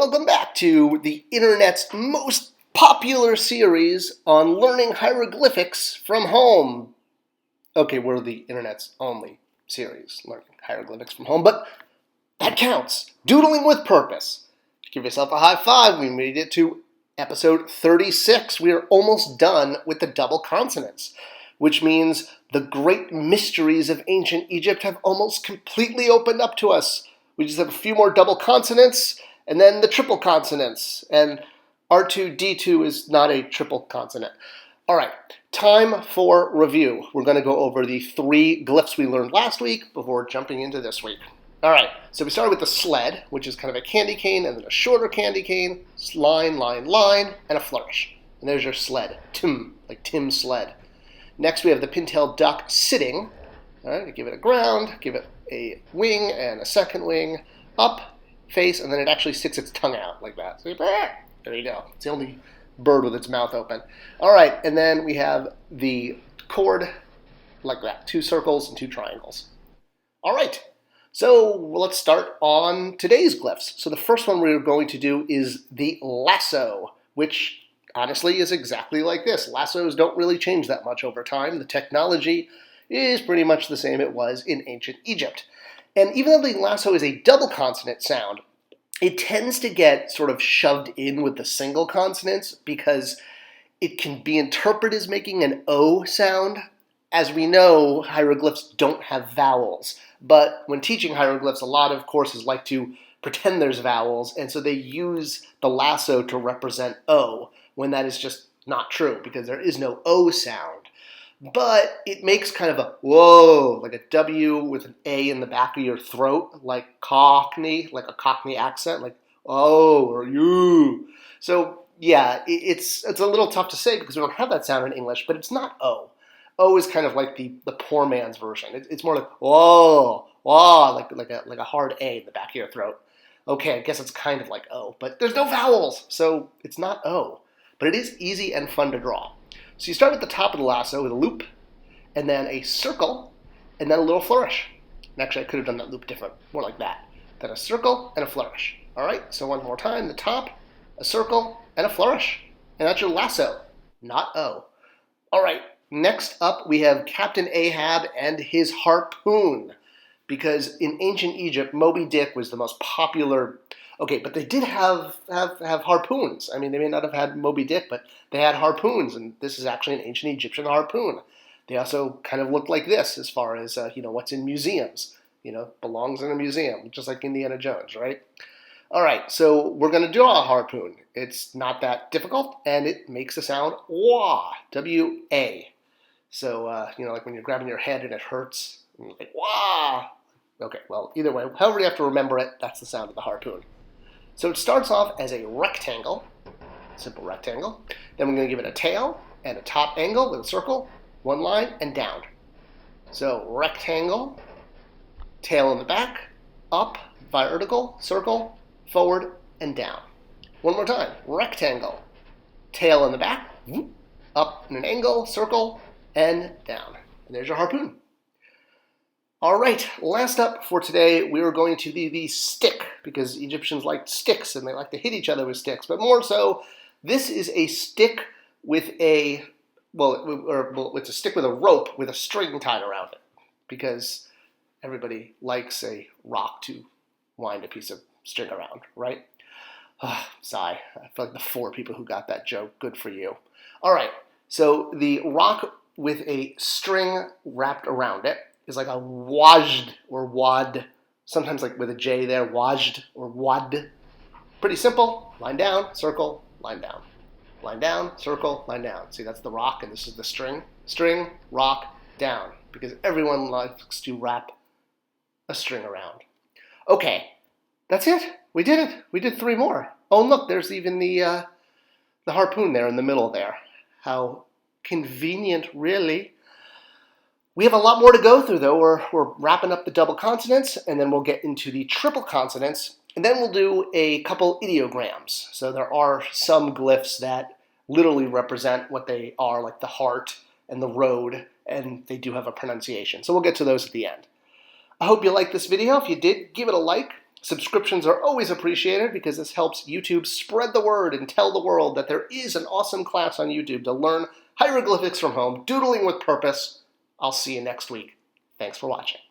welcome back to the internet's most popular series on learning hieroglyphics from home. Okay, we're the internet's only series learning hieroglyphics from home, but that counts. Doodling with purpose. Give yourself a high five. We made it to episode 36. We are almost done with the double consonants, which means the great mysteries of ancient Egypt have almost completely opened up to us. We just have a few more double consonants, and then the triple consonants. And R2-D2 is not a triple consonant. All right, time for review. We're going to go over the 3 glyphs we learned last week before jumping into this week. All right, so we started with the sled, which is kind of a candy cane, and then a shorter candy cane, line, line, line, and a flourish. And there's your sled, Tim, like Tim's sled. Next, we have the pintail duck sitting. All right, give it a ground, give it a wing and a second wing, up, face, and then it actually sticks its tongue out like that. So there you go. It's the only bird with its mouth open. All right, and then we have the chord like that, 2 circles and 2 triangles. All right, so let's start on today's glyphs. So the first one we're going to do is the lasso, which honestly is exactly like this. Lassos don't really change that much over time. The technology is pretty much the same it was in ancient Egypt. And even though the lasso is a double consonant sound, it tends to get sort of shoved in with the single consonants because it can be interpreted as making an O sound. As we know, hieroglyphs don't have vowels. But when teaching hieroglyphs, a lot of courses like to pretend there's vowels, and so they use the lasso to represent O, when that is just not true because there is no O sound. But it makes kind of a whoa, like a W with an A in the back of your throat, like Cockney, like a Cockney accent, like oh or you. So yeah, it's a little tough to say because we don't have that sound in English, but it's not O. O is kind of like the poor man's version. It's more like whoa, whoa, like a hard A in the back of your throat. Okay, I guess it's kind of like O, but there's no vowels, so it's not O. But it is easy and fun to draw. So you start at the top of the lasso with a loop, and then a circle, and then a little flourish. And actually, I could have done that loop different, more like that. Then a circle and a flourish. All right, so one more time, the top, a circle, and a flourish. And that's your lasso, not O. All right, next up we have Captain Ahab and his harpoon. Because in ancient Egypt, Moby Dick was the most popular. Okay, but they did have harpoons. I mean, they may not have had Moby Dick, but they had harpoons, and this is actually an ancient Egyptian harpoon. They also kind of look like this as far as, what's in museums. Belongs in a museum, just like Indiana Jones, right? All right, so we're going to draw a harpoon. It's not that difficult, and it makes the sound wah, W-A. So, like when you're grabbing your head and it hurts, and you're like, wah. Okay, well, either way, however you have to remember it, that's the sound of the harpoon. So it starts off as a rectangle, simple rectangle. Then we're going to give it a tail and a top angle with a circle, 1 line, and down. So rectangle, tail in the back, up, vertical, circle, forward, and down. One more time, rectangle, tail in the back, up in an angle, circle, and down. And there's your harpoon. All right, last up for today, we are going to do the stick, because Egyptians like sticks, and they like to hit each other with sticks. But more so, this is a stick with it's a stick with a rope with a string tied around it, because everybody likes a rock to wind a piece of string around, right? Sigh. I feel like the 4 people who got that joke, good for you. All right, so the rock with a string wrapped around it is like a wajd or wad, sometimes like with a J there, wajd or wad. Pretty simple. Line down, circle, line down. Line down, circle, line down. See, that's the rock, and this is the string. String, rock, down, because everyone likes to wrap a string around. Okay, that's it. We did it. We did 3 more. Oh, and look, there's even the harpoon there in the middle there. How convenient, really. We have a lot more to go through, though. We're wrapping up the double consonants, and then we'll get into the triple consonants, and then we'll do a couple ideograms. So there are some glyphs that literally represent what they are, like the heart and the road, and they do have a pronunciation. So we'll get to those at the end. I hope you liked this video. If you did, give it a like, Subscriptions are always appreciated because this helps YouTube spread the word and tell the world that there is an awesome class on YouTube to learn hieroglyphics from home, doodling with purpose. I'll see you next week. Thanks for watching.